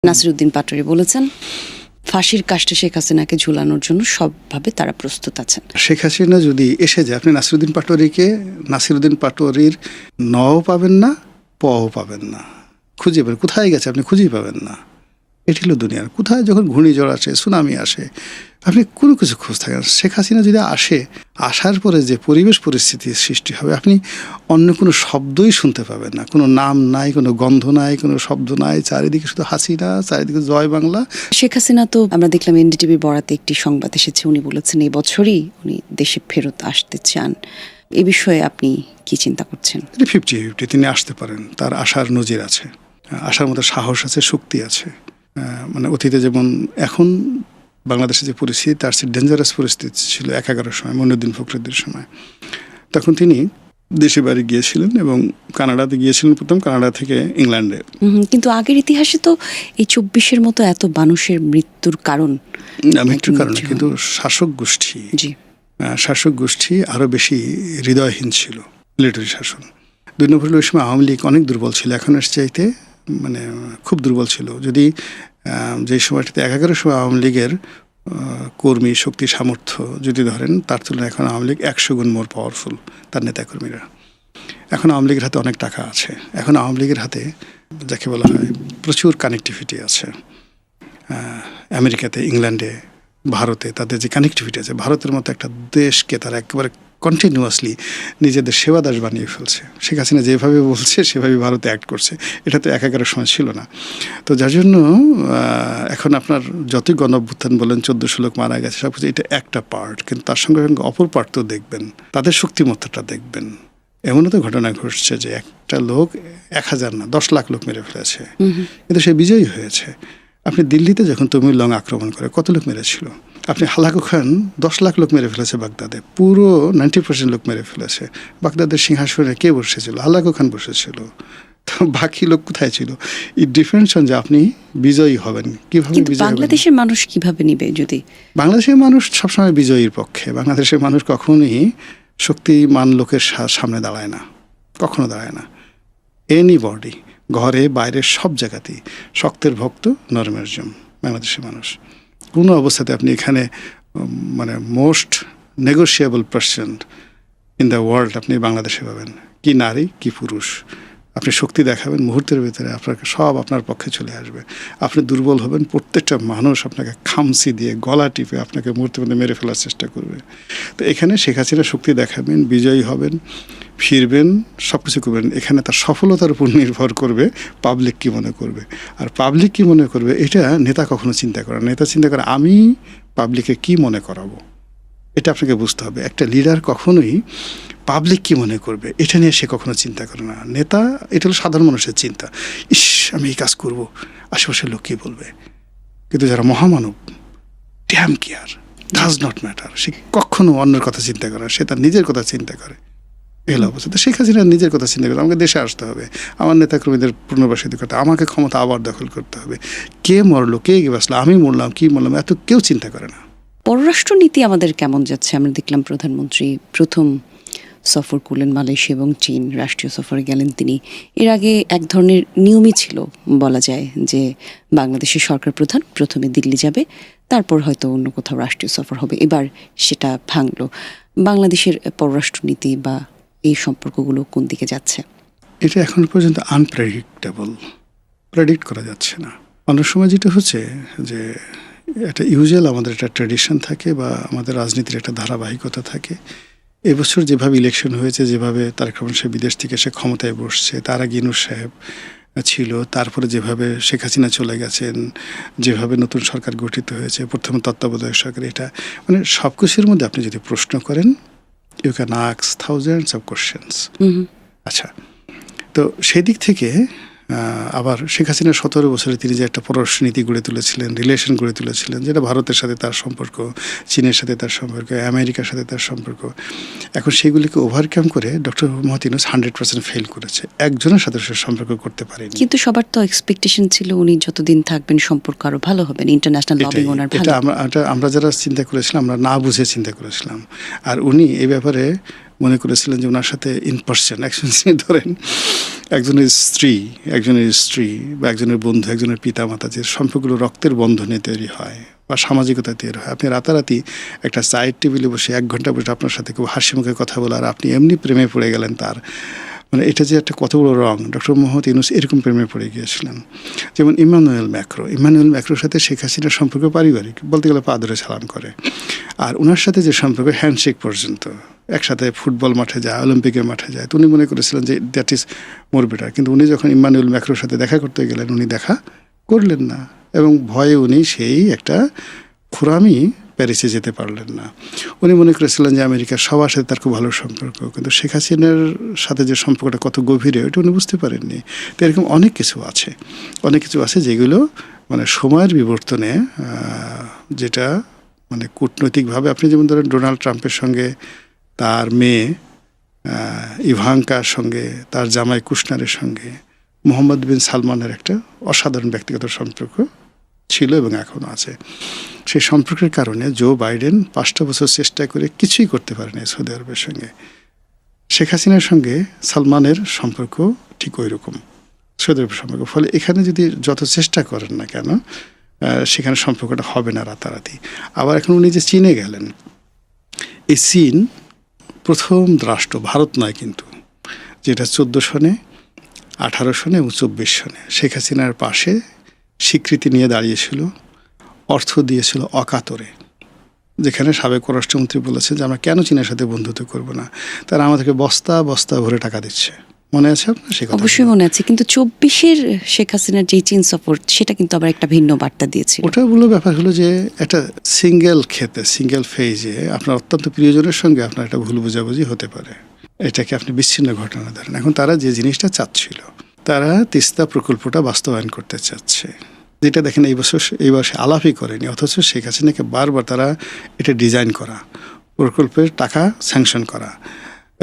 নাসিরউদ্দিন পাটোয়ারি বলেছেন, ফাঁসির কাস্টে শেখ হাসিনাকে ঝুলানোর জন্য সবভাবে তারা প্রস্তুত আছেন। শেখ হাসিনা যদি এসে যায়, আপনি নাসিরউদ্দিন পাটোয়ারির নও পাবেন না, পও পাবেন না, খুঁজে পাবেন কোথায় গেছে আপনি খুঁজেই পাবেন না। এটি হলো দুনিয়ার কোথায় যখন ঘূর্ণিঝড় আসে, সুনামি আসে, আপনি কোনো কিছু খোঁজ থাকে না। শেখ হাসিনা যদি আসার পরে যে পরিবেশ পরিস্থিতির সৃষ্টি হবে, আপনি অন্য কোনো শব্দই শুনতে পাবেন না, কোনো নাম নাই, কোনো গন্ধ নাই, কোনো শব্দ নাই, চারিদিকে শুধু হাসিনা, চারিদিকে জয় বাংলা। শেখ হাসিনা তো আমরা দেখলাম এনডিটিভির বরাতে একটি সংবাদ এসেছে, উনি বলেছেন এই বছরই উনি দেশে ফেরত আসতে চান। এ বিষয়ে আপনি কি চিন্তা করছেন? 50-50 তিনি আসতে পারেন, তার আসার নজির আছে, আসার মতো সাহস আছে, শক্তি আছে। মানে অতীতে যেমন, এখন বাংলাদেশের যে পরিস্থিতি তার চেয়ে ডেঞ্জারাস পরিস্থিতি ছিল 11 সময়, মইনুদ্দিন ফখরুদ্দিনের সময়। তখন তিনি দেশে বাড়ি গিয়েছিলেন এবং কানাডাতে গিয়েছিলেন প্রথম, কানাডা থেকে ইংল্যান্ডে। কিন্তু আগের ইতিহাসে তো এই 24-এর মতো এত মানুষের মৃত্যুর কারণ কিন্তু শাসক গোষ্ঠী আরো বেশি হৃদয়হীন ছিল, মিলিটারি শাসন। 2 নম্বর ওই সময় আওয়ামী লীগ অনেক দুর্বল ছিল, এখনের চাইতে মানে খুব দুর্বল ছিল। যদি যে সময়টাতে 11 সময় আওয়ামী লীগের কর্মী শক্তি সামর্থ্য যদি ধরেন, তার তুলনায় এখন আওয়ামী লীগ 100 গুণ মোর পাওয়ারফুল, তার নেতাকর্মীরা। এখন আওয়ামী লীগের হাতে অনেক টাকা আছে, এখন আওয়ামী লীগের হাতে যাকে বলা হয় প্রচুর কানেক্টিভিটি আছে। আমেরিকাতে, ইংল্যান্ডে, ভারতে তাদের যে কানেক্টিভিটি আছে, ভারতের মতো একটা দেশকে তারা একেবারে কন্টিনিউয়াসলি নিজেদের সেবাদাস বানিয়ে ফেলছে। শেখ হাসিনা যেভাবে বলছে সেভাবে ভারতে অ্যাক্ট করছে, এটা তো 11 সময় ছিল না। তো যার জন্য এখন আপনার যতই গণঅভ্যুত্থান বলেন, 1400 লোক মারা গেছে, সব কিছু এটা একটা পার্ট, কিন্তু তার সঙ্গে সঙ্গে অপর পার্ট তো দেখবেন, তাদের শক্তিমত্তাটা দেখবেন। এমনও তো ঘটনা ঘটছে যে একটা লোক 1000 না 10 লাখ লোক মেরে ফেলেছে, কিন্তু সে বিজয়ী হয়েছে। আপনি দিল্লিতে যখন তমিল আক্রমণ করে কত লোক মেরেছিল? আপনি হালাকু খান 10 লাখ লোক মেরে ফেলেছে বাগদাদে, পুরো 90% লোক মেরে ফেলেছে। বাগদাদের সিংহাসনে কে বসেছিল? হালাকু খান বসেছিল। তো বাকি লোক কোথায় ছিল? ইট ডিপেন্ডস অন যে আপনি বিজয়ী হবেন কিভাবে। বাংলাদেশের মানুষ কিভাবে নিবে? যদি বাংলাদেশের মানুষ সবসময় বিজয়ীর পক্ষে, বাংলাদেশের মানুষ কখনোই শক্তিমান লোকের সামনে দাঁড়ায় না, কখনো দাঁড়ায় না। এনিবডি, ঘরে বাইরে সব জায়গাতেই শক্তের ভক্ত, নরমের জম বাংলাদেশের মানুষ। কোনো অবস্থাতে আপনি এখানে মানে most negotiable person in the world আপনি বাংলাদেশে পাবেন, কি নারী কি পুরুষ। আপনি শক্তি দেখাবেন, মুহূর্তের ভিতরে আপনার পক্ষে চলে আসবে। আপনি দুর্বল হবেন, প্রত্যেকটা মানুষ আপনাকে খামসি দিয়ে গলা টিপে আপনাকে মুহূর্তের মধ্যে মেরে ফেলার চেষ্টা করবে। তো এখানে শেখ হাসিনা শক্তি দেখাবেন, বিজয়ী হবেন, ফিরবেন, সব কিছু করবেন। এখানে তার সফলতার উপর নির্ভর করবে পাবলিক কী মনে করবে। আর পাবলিক কী মনে করবে এটা নেতা কখনো চিন্তা করে না। নেতা চিন্তা করে আমি পাবলিকে কি মনে করাবো, এটা আপনাকে বুঝতে হবে। একটা লিডার কখনোই পাবলিক কী মনে করবে এটা নিয়ে সে কখনো চিন্তা করে না। নেতা, এটা হলো সাধারণ মানুষের চিন্তা, ইস আমি এই কাজ করবো, আশেপাশের লোক কী বলবে। কিন্তু যারা মহামানব, damn care, does not matter, সে কখনো অন্যের কথা চিন্তা করে না, সে তার নিজের কথা চিন্তা করে। এগুলো অবস্থা। তো শেখ হাসিনা নিজের কথা চিন্তা করে, আমাকে দেশে আসতে হবে, আমার নেতাকর্মীদের পুনর্বাসিত করতে, আমাকে ক্ষমতা আবার দখল করতে হবে। কে মরলো, কে বাঁচলো, আমি মরলাম, কি মরলাম, এত কেউ চিন্তা করে না। পররাষ্ট্রনীতি আমাদের কেমন যাচ্ছে? আমরা দেখলাম প্রধানমন্ত্রী প্রথম সফর করলেন মালয়েশিয়া এবং চীন, রাষ্ট্রীয় সফরে গেলেন তিনি। এর আগে এক ধরনের নিয়মই ছিল বলা যায় যে বাংলাদেশের সরকার প্রধান প্রথমে দিল্লি যাবে, তারপর হয়তো অন্য কোথাও রাষ্ট্রীয় সফর হবে। এবার সেটা ভাঙলো। বাংলাদেশের পররাষ্ট্রনীতি বা এই সম্পর্কগুলো কোন দিকে যাচ্ছে? এটা এখন পর্যন্ত আনপ্রেডিক্টেবল, প্রেডিক্ট করা যাচ্ছে না। অনেক সময় যেটা হচ্ছে যে এটা ইউজুয়াল আমাদের একটা ট্র্যাডিশন থাকে বা আমাদের রাজনীতির একটা ধারাবাহিকতা থাকে। এবছর যেভাবে ইলেকশন হয়েছে, যেভাবে তারেক রহমান সাহেব বিদেশ থেকে এসে ক্ষমতায় বসছে, তার আগে ইউনূস সাহেব ছিল, তারপরে যেভাবে শেখ হাসিনা চলে গেছেন, যেভাবে নতুন সরকার গঠিত হয়েছে, প্রথমে তত্ত্বাবধায়ক সরকার, এটা মানে সব কিছুর মধ্যে আপনি যদি প্রশ্ন করেন, you can ask thousands of questions. আচ্ছা, তো সেই দিক থেকে আবার শেখ হাসিনা 17 বছরে তিনি যে একটা পররাষ্ট্রনীতি গড়ে তুলেছিলেন, রিলেশন গড়ে তুলেছিলেন, যেটা ভারতের সাথে তার সম্পর্ক, চীনের সাথে তার সম্পর্ক, আমেরিকার সাথে তার সম্পর্ক, এখন সেগুলিকে ওভারকাম করে ডক্টর মোহাম্মদ ইউনূস 100% ফেল করেছে, একজনের সাথে সে সম্পর্ক করতে পারেনি। কিন্তু সবার তো এক্সপেকটেশন ছিল উনি যতদিন থাকবেন সম্পর্ক আরো ভালো হবে, ইন্টারন্যাশনাল লবিং ওনার ভালো। আমরা যারা চিন্তা করেছিলাম, আমরা না বুঝে চিন্তা করেছিলাম। আর উনি এই ব্যাপারে মনে করেছিলেন যে ওনার সাথে ইন পার্সন একজন ধরেন একজনের স্ত্রী বা একজনের বন্ধু, একজনের পিতামাতা, যে সম্পর্কগুলো রক্তের বন্ধনে তৈরি হয় বা সামাজিকতা তৈরি হয়, আপনি রাতারাতি একটা চায়ের টেবিলে বসে 1 ঘন্টা বসে আপনার সাথে খুব হাসি মুখে কথা বলা, আর আপনি এমনি প্রেমে পড়ে গেলেন তার, মানে এটা যে একটা কত বড় রং। ডক্টর মোহাম্মদ ইউনূস এরকম প্রেমে পড়ে গিয়েছিলেন। যেমন ইমানুয়েল ম্যাক্রোর সাথে শেখ হাসিনার সম্পর্ক পারিবারিক, বলতে গেলে পা ধরে সালাম করে। আর ওনার সাথে যে সম্পর্ক হ্যান্ডশেক পর্যন্ত, একসাথে ফুটবল মাঠে যায়, অলিম্পিকের মাঠে যায়, তো উনি মনে করেছিলেন যে দ্যাট ইজ মোর বেটার। কিন্তু উনি যখন ইমানুয়েল ম্যাক্রোর সাথে দেখা করতে গেলেন, উনি দেখা করলেন না, এবং ভয়ে উনি সেই একটা খোরামি প্যারিসে যেতে পারলেন না। উনি মনে করেছিলেন যে আমেরিকার সবার সাথে তার খুব ভালো সম্পর্ক, কিন্তু শেখ হাসিনার সাথে যে সম্পর্কটা কত গভীরে ওটা উনি বুঝতে পারেননি। তো এরকম অনেক কিছু আছে যেগুলো মানে সময়ের বিবর্তনে যেটা মানে কূটনৈতিকভাবে, আপনি যেমন ধরেন ডোনাল্ড ট্রাম্পের সঙ্গে তার মেয়ে ইভাঙ্কার সঙ্গে, তার জামাই কুশনারের সঙ্গে মোহাম্মদ বিন সালমানের একটা অসাধারণ ব্যক্তিগত সম্পর্ক ছিল এবং এখনও আছে। সেই সম্পর্কের কারণে জো বাইডেন 5টা বছর চেষ্টা করে কিছুই করতে পারেনি সৌদি আরবের সঙ্গে। শেখ হাসিনার সঙ্গে সালমানের সম্পর্ক ঠিক ওই রকম, সৌদি আরবের সম্পর্ক। ফলে এখানে যদি যত চেষ্টা করেন না কেন, সেখানে সম্পর্কটা হবে না রাতারাতি। আবার এখন উনি যে চীনে গেলেন, এই চীন প্রথম রাষ্ট্র, ভারত নয় কিন্তু, যেটা 14 সনে, 18 সনে এবং 24 সনে শেখ হাসিনার পাশে স্বীকৃতি নিয়ে দাঁড়িয়েছিল, অর্থ দিয়েছিল অকাতরে। যেখানে সাবেক পররাষ্ট্রমন্ত্রী বলেছে যে আমরা কেন চীনের সাথে বন্ধুত্ব করব না, তারা আমাদেরকে বস্তা বস্তা ভরে টাকা দিচ্ছে। মনে আছে আপনার সে কথা? অবশ্যই মনে আছে, কিন্তু 24-এর শেখ হাসিনার যে চীন সফর, সেটা কিন্তু আবার একটা ভিন্ন বার্তা দিয়েছিল। ওটা বলে ব্যাপার হলো যে একটা সিঙ্গেল ফেজে আপনার অত্যন্ত প্রিয়জনের সঙ্গে আপনার একটা ভুল বোঝাবুঝি হতে পারে, এটাকে আপনি বিচ্ছিন্ন ঘটনা ধরেন। এখন তারা যে জিনিসটা চাচ্ছিল, তারা তিস্তা প্রকল্পটা বাস্তবায়ন করতে চাচ্ছে, যেটা দেখেন এই বছর আলাপই করেনি, অথচ শেখ হাসিনাকে বারবার তারা এটা ডিজাইন করা, প্রকল্পের টাকা স্যাংশন করা,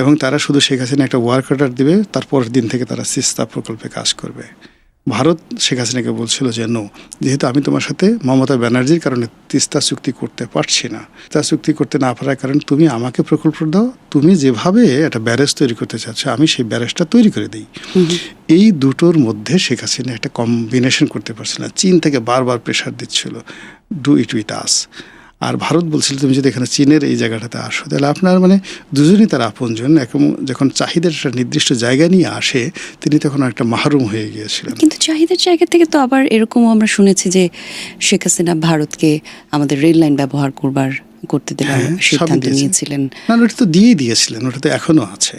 এবং তারা শুধু শেখ হাসিনা একটা ওয়ার্ক অর্ডার দেবে, তারপরের দিন থেকে তারা তিস্তা প্রকল্পে কাজ করবে। ভারত শেখ হাসিনাকে বলছিল যে নো, যেহেতু আমি তোমার সাথে মমতা ব্যানার্জির কারণে তিস্তা চুক্তি করতে পারছি না, তিস্তা চুক্তি করতে না পারার কারণে তুমি আমাকে প্রকল্প দাও, তুমি যেভাবে একটা ব্যারেজ তৈরি করতে চাচ্ছ আমি সেই ব্যারেজটা তৈরি করে দিই। এই দুটোর মধ্যে শেখ হাসিনা একটা কম্বিনেশন করতে পারছিল না। চীন থেকে বারবার প্রেশার দিচ্ছিল, ডু ইট উইথ আস। আর ভারত বলছিল তুমি যদি এখানে চীনের এই জায়গাটাতে আসো, তাহলে আপনার মানে দুজনই তার আপনজন। যখন চাহিদার একটা নির্দিষ্ট জায়গা নিয়ে আসে, তিনি তখন একটা মাহরুম হয়ে গিয়েছিলেন। কিন্তু চাহিদার জায়গা থেকে তো আবার এরকমও আমরা শুনেছি যে শেখ হাসিনা ভারতকে আমাদের রেল লাইন ব্যবহার করতে দেওয়ার সিদ্ধান্ত নিয়েছিলেন। না, ওটা তো দিয়েছিলেন, ওটা তো এখনো আছে,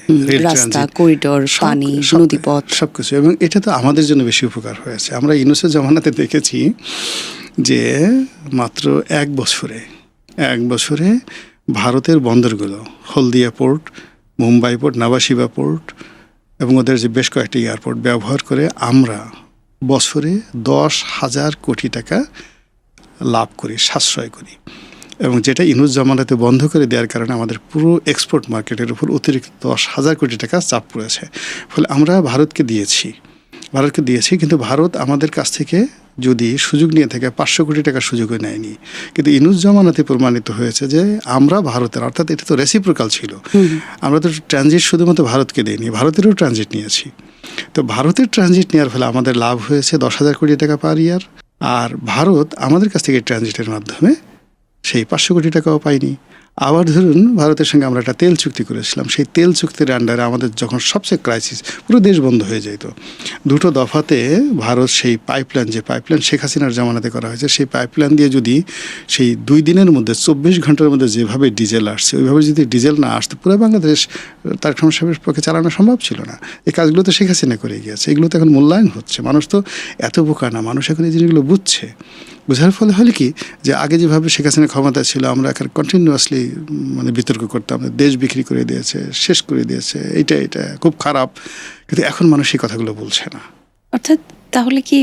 রাস্তা, করিডোর, পানি, নদীপথ সবকিছু। এবং এটা তো আমাদের জন্য বেশি উপকার হয়েছে। আমরা ইউনূসের জমানাতে দেখেছি যে মাত্র 1 বছরে ভারতের বন্দরগুলো, হলদিয়া পোর্ট, মুম্বাই পোর্ট, নাভাশিবা পোর্ট এবং ওদের যে বেশ কয়েকটি এয়ারপোর্ট ব্যবহার করে আমরা বছরে 10,000 কোটি টাকা লাভ করি, সাশ্রয় করি। এবং যেটা ইউনূস জমানাতে বন্ধ করে দেওয়ার কারণে আমাদের পুরো এক্সপোর্ট মার্কেটের উপর অতিরিক্ত 10,000 কোটি টাকা চাপ পড়েছে। ফলে আমরা ভারতকে দিয়েছি, কিন্তু ভারত আমাদের কাছ থেকে যদি সুযোগ নিয়ে থাকে 500 কোটি টাকার সুযোগও নেয়নি। কিন্তু ইউনূস জমানাতে প্রমাণিত হয়েছে যে আমরা ভারতের, অর্থাৎ এটা তো রেসিপ্রোকাল ছিল, আমরা তো ট্রানজিট শুধুমাত্র ভারতকে দিইনি, ভারতেরও ট্রানজিট নিয়েছি। তো ভারতের ট্রানজিট নেওয়ার ফলে আমাদের লাভ হয়েছে 10,000 কোটি টাকা পার ইয়ার। আর ভারত আমাদের কাছ থেকে ট্রানজিটের মাধ্যমে সেই 500 কোটি টাকাও পাইনি। আবার ধরুন ভারতের সঙ্গে আমরা একটা তেল চুক্তি করেছিলাম, সেই তেল চুক্তির আন্ডারে আমাদের যখন সবচেয়ে ক্রাইসিস, পুরো দেশ বন্ধ হয়ে যেত, 2 দফাতে ভারত সেই পাইপলাইন শেখ হাসিনার জমানাতে করা হয়েছে, সেই পাইপলাইন দিয়ে যদি সেই 2 দিনের মধ্যে 24 ঘন্টার মধ্যে যেভাবে ডিজেল আসছে, ওইভাবে যদি ডিজেল না আসতো, পুরো বাংলাদেশ তার সাহেবের পক্ষে চালানো সম্ভব ছিল না। এই কাজগুলো তো শেখ হাসিনা করে গিয়েছে, এগুলো তো এখন মূল্যায়ন হচ্ছে। মানুষ তো এত বোকা না, মানুষ এখন এই জিনিসগুলো বোঝার ফলে হলে কি, যে আগে যেভাবে শেখ হাসিনা ক্ষমতা ছিল, আমরা এখন কন্টিনিউয়াসলি মানে বিতর্ক করতাম, দেশ বিক্রি করে দিয়েছে, শেষ করে দিয়েছে, এটা খুব খারাপ। কিন্তু এখন মানুষ এই কথাগুলো বলছে না। অর্থাৎ তাহলে কি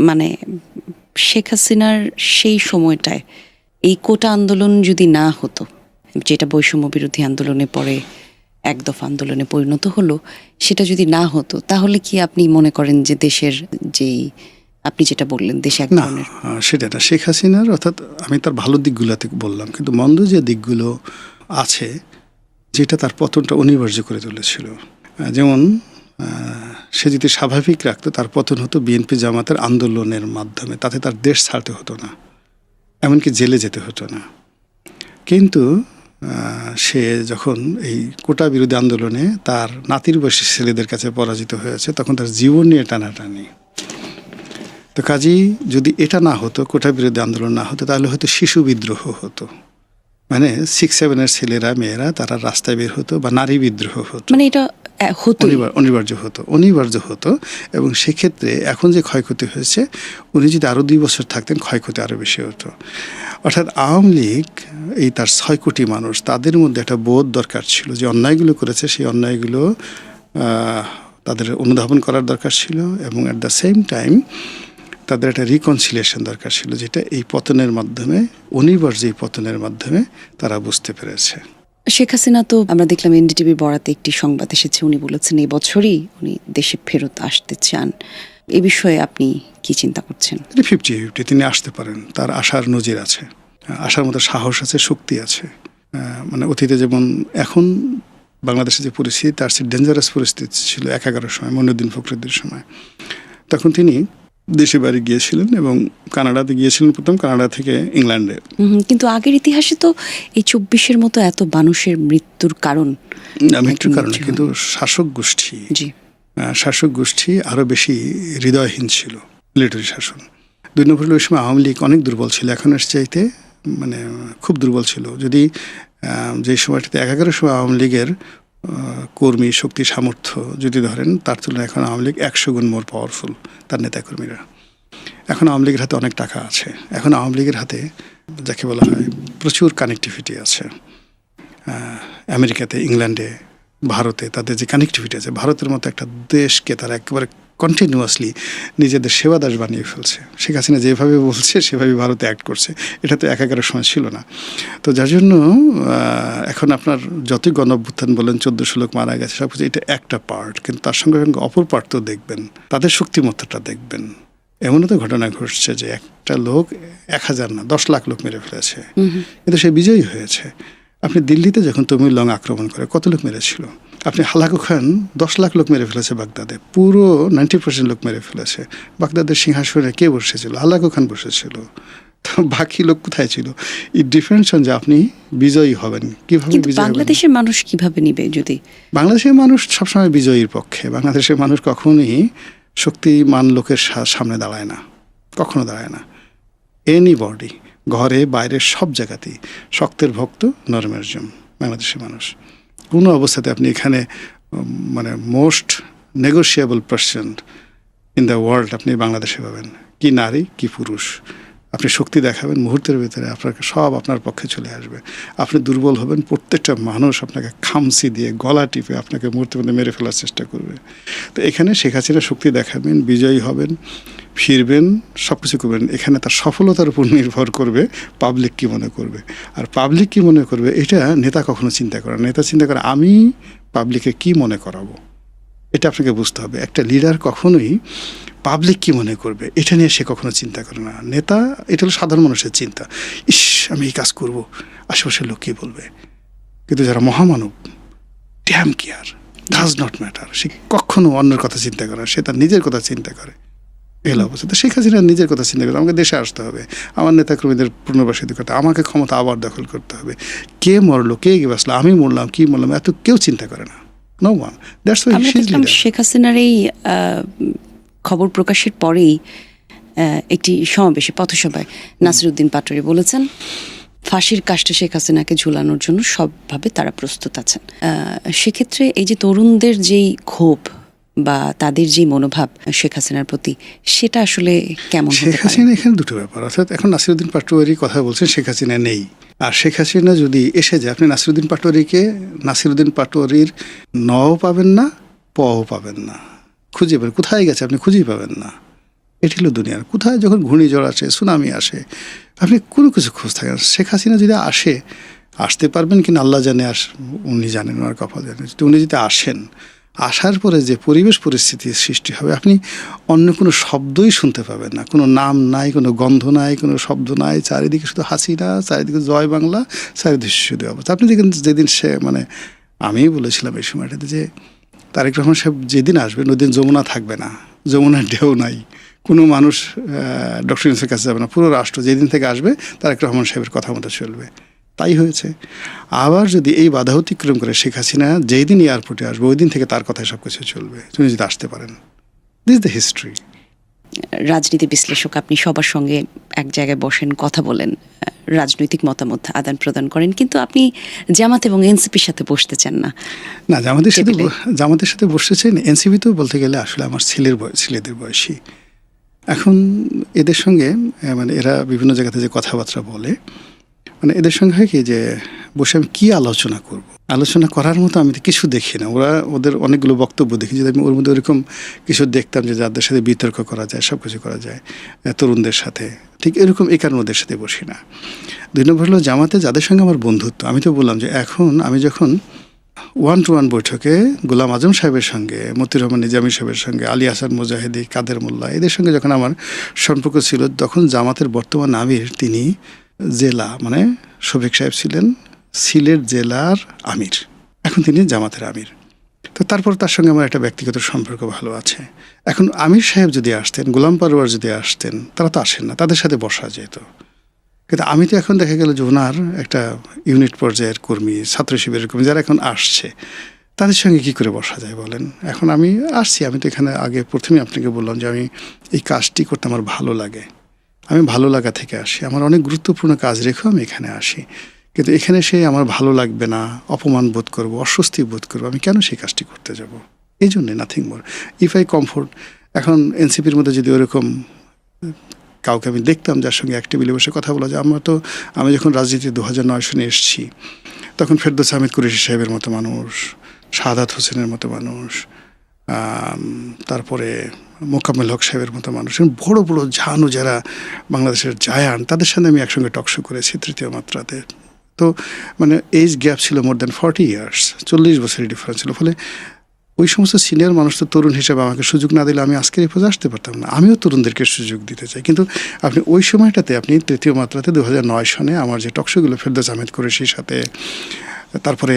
মানে শেখ হাসিনার সেই সময়টায় এই কোটা আন্দোলন যদি না হতো, যেটা বৈষম্য বিরোধী আন্দোলনে পরে 1 দফা আন্দোলনে পরিণত হলো, সেটা যদি না হতো, তাহলে কি আপনি মনে করেন যে দেশের যেই আপনি যেটা বললেন দেশে এক ধরনের, সেটা না শেখ হাসিনার, অর্থাৎ আমি তার ভালো দিকগুলোতে বললাম, কিন্তু মন্দ যে দিকগুলো আছে যেটা তার পতনটা অনিবার্য করে তুলেছিল। যেমন সে যদি স্বাভাবিক রাখতো, তার পতন হতো বিএনপি জামাতের আন্দোলনের মাধ্যমে, তাতে তার দেশ ছাড়তে হতো না, এমনকি জেলে যেতে হতো না। কিন্তু সে যখন এই কোটা বিরোধী আন্দোলনে তার নাতির বয়সী ছেলেদের কাছে পরাজিত হয়েছে, তখন তার জীবন নিয়ে টানাটানি। তো কাজেই যদি এটা না হতো, কোটা বিরোধী আন্দোলন না হতো, তাহলে হয়তো শিশু বিদ্রোহ হতো, মানে 6-7 ছেলেরা মেয়েরা তারা রাস্তায় বের হতো, বা নারী বিদ্রোহ হতো, মানে এটা হতো অনিবার্য হতো। এবং সেক্ষেত্রে এখন যে ক্ষয়ক্ষতি হয়েছে, উনি যদি আরও 2 বছর থাকতেন, ক্ষয়ক্ষতি আরও বেশি হতো। অর্থাৎ আওয়ামী লীগ এই তার 6 কোটি মানুষ, তাদের মধ্যে একটা বোধ দরকার ছিল যে অন্যায়গুলো করেছে, সেই অন্যায়গুলো তাদের অনুধাবন করার দরকার ছিল, এবং অ্যাট দ্য সেম টাইম তাদের একটা রিকনসিলিয়েশন দরকার ছিল, যেটা এই পতনের মাধ্যমে, অনিবার্য এই পতনের মাধ্যমে তারা বুঝতে পেরেছে। শেখ হাসিনা তো আমরা দেখলাম এনডিটিভি বরাতে একটি সংবাদ এসেছে, উনি বলেছেন এই বছরই উনি দেশে ফেরত আসতে চান। এ বিষয়ে আপনি কি চিন্তা করছেন? 50-50 তিনি আসতে পারেন, তার আশার নজির আছে, আসার মতো সাহস আছে, শক্তি আছে। মানে অতীতে যেমন, এখন বাংলাদেশের যে পরিস্থিতি, তার চেয়ে ডেঞ্জারাস পরিস্থিতি ছিল 11 সময়, মইনুদ্দিন ফখরুদ্দিনের সময়। তখন তিনি দেশে বাড়ি গিয়েছিলেন এবং কানাডাতে গিয়েছিলেন প্রথম, কানাডা থেকে ইংল্যান্ডে। কিন্তু আগের ইতিহাসে তো এই 24-এর মতো এত মানুষের মৃত্যুর কারণ, মৃত্যুর কারণে কিন্তু শাসক গোষ্ঠী আরও বেশি হৃদয়হীন ছিল, মিলিটারি শাসন। 2 নম্বর হলো ওই সময় আওয়ামী লীগ অনেক দুর্বল ছিল, এখনের চাইতে মানে খুব দুর্বল ছিল। যদি যে সময়টাতে 11 সময় আওয়ামী লীগের কর্মী শক্তি সামর্থ্য যদি ধরেন, তার তুলনায় এখন আওয়ামী লীগ 100 গুণ মোর পাওয়ারফুল, তার নেতাকর্মীরা। এখন আওয়ামী লীগের হাতে অনেক টাকা আছে, এখন আওয়ামী লীগের হাতে যাকে বলা হয় প্রচুর কানেক্টিভিটি আছে। আমেরিকাতে, ইংল্যান্ডে, ভারতে তাদের যে কানেক্টিভিটি আছে, ভারতের মতো একটা দেশকে তারা একেবারে কন্টিনিউয়াসলি নিজেদের সেবাদাস বানিয়ে ফেলছে। শেখ হাসিনা যেভাবে বলছে সেভাবে ভারতে অ্যাক্ট করছে, এটা তো 11 সময় ছিল না। তো যার জন্য এখন আপনার যতই গণঅভ্যুত্থান বলেন, 1400 লোক মারা গেছে, সব কিছু এটা একটা পার্ট, কিন্তু তার সঙ্গে সঙ্গে অপর পার্ট তো দেখবেন, তাদের শক্তিমত্তাটা দেখবেন। এমনও তো ঘটনা ঘটছে যে একটা লোক 1000 না 10 লাখ লোক মেরে ফেলেছে, কিন্তু সে বিজয়ী হয়েছে। আপনি দিল্লিতে যখন তমিলং আক্রমণ করে কত লোক মেরেছিল? আপনি হালাকু খান 10 লাখ লোক মেরে ফেলেছে বাগদাদে, পুরো 90% লোক মেরে ফেলেছে। বাগদাদের সিংহাসনে কে বসেছিল? হালাকু খান বসেছিল। তো বাকি লোক কোথায় ছিল? ইট ডিপেন্ডস অন যে আপনি বিজয়ী হবেন কিভাবে। বাংলাদেশের মানুষ কিভাবে নিবে? যদি বাংলাদেশের মানুষ সবসময় বিজয়ীর পক্ষে, বাংলাদেশের মানুষ কখনোই শক্তিমান লোকের সামনে দাঁড়ায় না, কখনো দাঁড়ায় না। এনিবডি, ঘরে বাইরে সব জায়গাতেই শক্তের ভক্ত, নরমের জম বাংলাদেশের মানুষ। কোনো অবস্থাতে আপনি এখানে মানে most negotiable person in the world আপনি বাংলাদেশে পাবেন, কি নারী কি পুরুষ। আপনি শক্তি দেখাবেন, মুহূর্তের ভিতরে আপনাকে সব আপনার পক্ষে চলে আসবে। আপনি দুর্বল হবেন, প্রত্যেকটা মানুষ আপনাকে খামসি দিয়ে গলা টিপে আপনাকে মুহূর্তের মধ্যে মেরে ফেলার চেষ্টা করবে। তো এখানে শেখ হাসিনা শক্তি দেখাবেন, বিজয়ী হবেন, ফিরবেন, সব কিছু করবেন। এখানে তার সফলতার উপর নির্ভর করবে পাবলিক কী মনে করবে। আর পাবলিক কী মনে করবে এটা নেতা কখনো চিন্তা করে না। নেতা চিন্তা করে আমি পাবলিকে কি মনে করাবো, এটা আপনাকে বুঝতে হবে। একটা লিডার কখনোই পাবলিক কী মনে করবে এটা নিয়ে সে কখনো চিন্তা করে না। নেতা, এটা হলো সাধারণ মানুষের চিন্তা, ইস আমি এই কাজ করবো, আশেপাশের লোক কী বলবে। কিন্তু যারা মহামানব, damn care, does not matter, সে কখনো অন্যের কথা চিন্তা করে না, সে তার নিজের কথা চিন্তা করে। এগুলো অবস্থা। তো শেখ হাসিনা নিজের কথা চিন্তা করে, আমাকে দেশে আসতে হবে, আমার নেতাকর্মীদের পুনর্বাসিত করতে, আমাকে ক্ষমতা আবার দখল করতে হবে। কে মরলো, কে বাঁচলো, আমি মরলাম, কি মরলাম, এত কেউ চিন্তা করে না। No one. That's why she is leader. Sheikh হাসিনার এই খবর প্রকাশের পরেই একটি সমাবেশে, পথসভায় নাসিরুদ্দিন পাটোয়ারি বলেছেন ফাঁসির কাষ্ঠে শেখ হাসিনাকে ঝুলানোর জন্য সবভাবে তারা প্রস্তুত আছেন। সেক্ষেত্রে এই যে তরুণদের যেই ক্ষোভ বা তাদের যে মনোভাব শেখ হাসিনার প্রতি, সেটা আসলে কেমন? শেখ হাসিনা এখানে দুটো ব্যাপার, অর্থাৎ এখন নাসিরুদ্দিন পাটোয়ারি কথা বলছেন, শেখ হাসিনা নেই। আর শেখ হাসিনা যদি এসে যায়, আপনি নাসিরুদ্দিন পাটোয়ারির নও পাবেন না, পও পাবেন না, খুঁজে পাবেন কোথায় গেছে আপনি খুঁজেই পাবেন না। এটি হলো দুনিয়ার কোথায়, যখন ঘূর্ণিঝড় আসে, সুনামি আসে, আপনি কোনো কিছু খোঁজ থাকে না। শেখ হাসিনা যদি আসতে পারবেন কিনা আল্লাহ জানে, উনি জানেন, ওনার কপাল জানেন। উনি যদি আসেন, আসার পরে যে পরিবেশ পরিস্থিতির সৃষ্টি হবে, আপনি অন্য কোনো শব্দই শুনতে পাবেন না, কোনো নাম নাই, কোনো গন্ধ নাই, কোনো শব্দ নাই, চারিদিকে শুধু হাসিনা, চারিদিকে জয় বাংলা, চারিদিকে শুধু অবস্থা। আপনি দেখেন যেদিন সে মানে আমি বলেছিলাম এই সময়টাতে যে তারেক রহমান সাহেব যেদিন আসবেন ওদিন যমুনা থাকবে না, যমুনার ঢেউ নাই, কোনো মানুষ ডক্টর ইউনূসের কাছে যাবে না, পুরো রাষ্ট্র যেদিন থেকে আসবে তারেক রহমান সাহেবের কথা মতো চলবে। তাই হয়েছে। আবার যদি এই বাধা অতিক্রম করে শেখ হাসিনা যেই দিন এয়ারপোর্টে আসবে ওই দিন থেকে তার কথায় সব কিছু চলবে, তিনি যদি আসতে পারেন। This is the history. রাজনীতি বিশ্লেষক, আপনি সবার সঙ্গে এক জায়গায় বসেন, কথা বলেন, রাজনৈতিক মতামত আদান প্রদান করেন, কিন্তু আপনি জামাত এবং এনসিপির সাথে বসতে চান না। না, জামাতের সাথে বসতে চাই না। এনসিপি তো বলতে গেলে আসলে আমার ছেলেদের বয়সী। এখন এদের সঙ্গে মানে এরা বিভিন্ন জায়গাতে যে কথাবার্তা বলে, মানে এদের সঙ্গে হয় কি যে বসে আমি কী আলোচনা করব, আলোচনা করার মতো আমি তো কিছু দেখি না। ওদের অনেকগুলো বক্তব্য দেখি, যদি আমি ওর মধ্যে ওরকম কিছু দেখতাম যে যাদের সাথে বিতর্ক করা যায়, সব কিছু করা যায় তরুণদের সাথে, ঠিক এরকম এই কারণে ওদের সাথে বসি না। 2 নম্বর হলো জামাতে যাদের সঙ্গে আমার বন্ধুত্ব, আমি তো বললাম যে এখন আমি যখন 1-to-1 বৈঠকে গোলাম আজম সাহেবের সঙ্গে, মতিউর রহমান নিজামী সাহেবের সঙ্গে, আলী হাসান মুজাহিদি, কাদের মোল্লা, এদের সঙ্গে যখন আমার সম্পর্ক ছিল, তখন জামাতের বর্তমান আমির তিনি জেলা, মানে শফিক সাহেব ছিলেন সিলেট জেলার আমির, এখন তিনি জামাতের আমির। তো তারপর তার সঙ্গে আমার একটা ব্যক্তিগত সম্পর্ক ভালো আছে। এখন আমির সাহেব যদি আসতেন, গোলাম পারওয়ার যদি আসতেন, তারা তো আসেন না, তাদের সাথে বসা যেত। কিন্তু আমি তো এখন দেখা গেল যে ওনার একটা ইউনিট পর্যায়ের কর্মী, ছাত্র শিবিরের কর্মী যারা এখন আসছে, তাদের সঙ্গে কী করে বসা যায় বলেন? এখন আমি আসছি, আমি তো এখানে আগে প্রথমে আপনাকে বললাম যে আমি এই কাজটি করতে আমার ভালো লাগে, আমি ভালো লাগা থেকে আসি, আমার অনেক গুরুত্বপূর্ণ কাজ রেখেও আমি এখানে আসি। কিন্তু এখানে সে আমার ভালো লাগবে না, অপমান বোধ করবো, অস্বস্তি বোধ করবো, আমি কেন সেই কাজটি করতে যাব? এই জন্যে, nothing more. If eye comfort. এখন এনসিপির মধ্যে যদি ওরকম কাউকে আমি দেখতাম যার সঙ্গে এক টেবিলে বসে কথা বলা যায়, আমি যখন রাজনীতি 2009 সনে এসেছি, তখন ফেরদৌস আহমেদ কুরেশি সাহেবের মতো মানুষ, শাহাদাত হোসেনের মতো মানুষ, তারপরে মোকাম্মেল হক সাহেবের মতো মানুষ, বড় বড় ঝানু যারা বাংলাদেশের জায়ান্ট, তাদের সাথে আমি একসঙ্গে টকশো করেছি 3য় মাত্রাতে। তো মানে এজ গ্যাপ ছিল মোর দ্যান 40 ইয়ার্স, 40 বছরের ডিফারেন্স ছিল। ফলে ওই সমস্ত সিনিয়র মানুষ তো তরুণ হিসেবে আমাকে সুযোগ না দিলে আমি আজকের এই পর্যায়ে আসতে পারতাম না। আমিও তরুণদেরকে সুযোগ দিতে চাই। কিন্তু আপনি ওই সময়টাতে, আপনি 3য় মাত্রাতে 2009 সনে আমার যে টকশোগুলো ফেরদৌস আহমেদ কুরেশির সাথে, তারপরে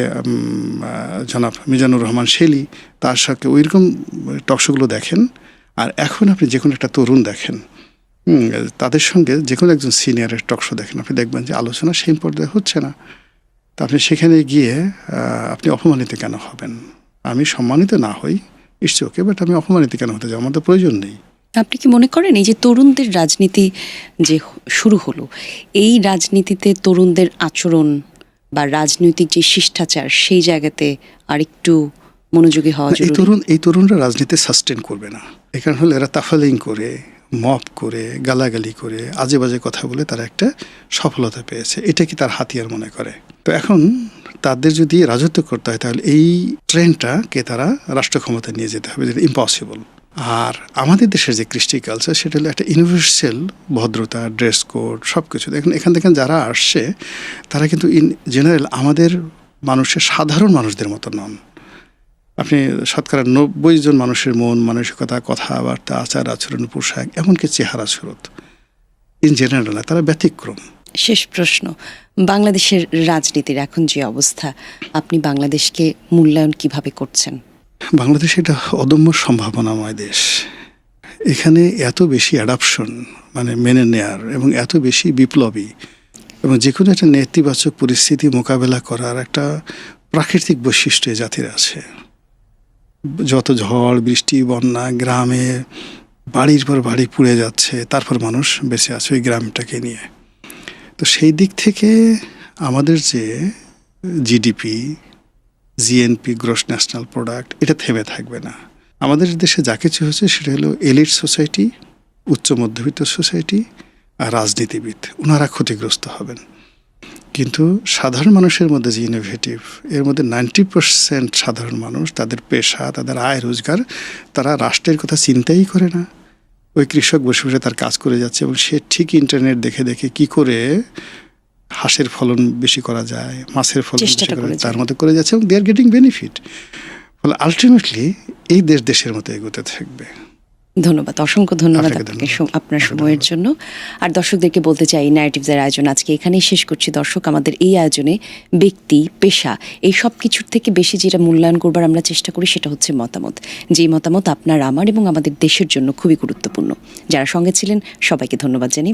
জনাব মিজানুর রহমান শেলি, তার সাথে ওইরকম টকশোগুলো দেখেন, আর এখন আপনি যে কোনো একটা তরুণ দেখেন, তাদের সঙ্গে যে কোনো একজন সিনিয়রের টকশো দেখেন, আপনি দেখবেন যে আলোচনা সেই পর্যায়ে হচ্ছে না। তা আপনি সেখানে গিয়ে আপনি অপমানিত কেন হবেন? আমি সম্মানিত না হই, ইটস ওকে, বাট আমি অপমানিত কেন হতে যাই? আমার তো প্রয়োজন নেই। আপনি কি মনে করেন এই যে তরুণদের রাজনীতি যে শুরু হলো, এই রাজনীতিতে তরুণদের আচরণ বা রাজনৈতিক যে শিষ্টাচার, সেই জায়গাতে আরেকটু মনোযোগী হওয়া জরুরি? এই তরুণরা রাজনীতি সাস্টেন করবে না। এই কারণ হলো এরা তাফালিং করে, মপ করে, গালাগালি করে, আজে বাজে কথা বলে তারা একটা সফলতা পেয়েছে, এটা কি তার হাতিয়ার মনে করে? তো এখন তাদের যদি রাজত্ব করতে হয়, তাহলে এই ট্রেন্ডটাকে তারা রাষ্ট্র ক্ষমতায় নিয়ে যেতে হবে, যেটা ইম্পসিবল। আর আমাদের দেশের যে কৃষ্টি কালচার, সেটা হলো একটা ইউনিভার্সাল ভদ্রতা, ড্রেস কোড, সব কিছু। দেখুন এখান থেকে যারা আসছে, তারা কিন্তু ইন জেনারেল আমাদের মানুষের, সাধারণ মানুষদের মতো নন। আপনি শতকরা 90 জন মানুষের মন মানসিকতা, কথাবার্তা, আচার আচরণ, পোশাক, এমনকি চেহারা সুরত, ইন জেনারেল তারা ব্যতিক্রম। শেষ প্রশ্ন, বাংলাদেশের রাজনীতির এখন যে অবস্থা, আপনি বাংলাদেশকে মূল্যায়ন কিভাবে করছেন? বাংলাদেশ এটা অদম্য সম্ভাবনাময় দেশ। এখানে এত বেশি অ্যাডাপশন, মানে মেনে নেয়ার, এবং এত বেশি বিপ্লবী, এবং যে কোনো একটা নেতিবাচক পরিস্থিতি মোকাবেলা করার একটা প্রাকৃতিক বৈশিষ্ট্য এই জাতির আছে। যত ঝড় বৃষ্টি, বন্যা, গ্রামে বাড়ির পর বাড়ি পুড়ে যাচ্ছে, তারপর মানুষ বেঁচে আছে ওই গ্রামটাকে নিয়ে। তো সেই দিক থেকে আমাদের যে GDP, GNP, gross national product, এটা থেমে থাকবে না। আমাদের দেশে যা কিছু হচ্ছে সেটা হলো এলিট সোসাইটি, উচ্চ মধ্যবিত্ত সোসাইটি আর রাজনীতিবিদ, ওনারা ক্ষতিগ্রস্ত হবেন। কিন্তু সাধারণ মানুষের মধ্যে যে ইনোভেটিভ, এর মধ্যে 90% সাধারণ মানুষ, তাদের পেশা, তাদের আয় রোজগার, তারা রাষ্ট্রের কথা চিন্তাই করে না। ওই কৃষক বসে বসে তার কাজ করে যাচ্ছে, এবং সে ঠিক ইন্টারনেট দেখে দেখে কি করে হাঁসের ফলন বেশি করা যায়, মাছের ফলন বেশি করা যায়, তার মতো করে যাচ্ছে, এবং দে আর গেটিং বেনিফিট। ফলে আলটিমেটলি এই দেশের মতো এগোতে থাকবে। ধন্যবাদ, অসংখ্য ধন্যবাদ আপনাকে আপনাকে ধন্যবাদ। আপনার আপনাকে সময়ের জন্য। আর দর্শকদেরকে বলতে চাই, ন্যারেটিভসের আয়োজন আজকে এখানেই শেষ করছি। দর্শক, আমাদের এই আয়োজনে ব্যক্তি, পেশা, এই সব কিছুর থেকে বেশি যেটা মূল্যায়ন করবার আমরা চেষ্টা করি সেটা হচ্ছে মতামত। যেই মতামত আপনার, আমার এবং আমাদের দেশের জন্য খুবই গুরুত্বপূর্ণ। যারা সঙ্গে ছিলেন সবাইকে ধন্যবাদ জানাই।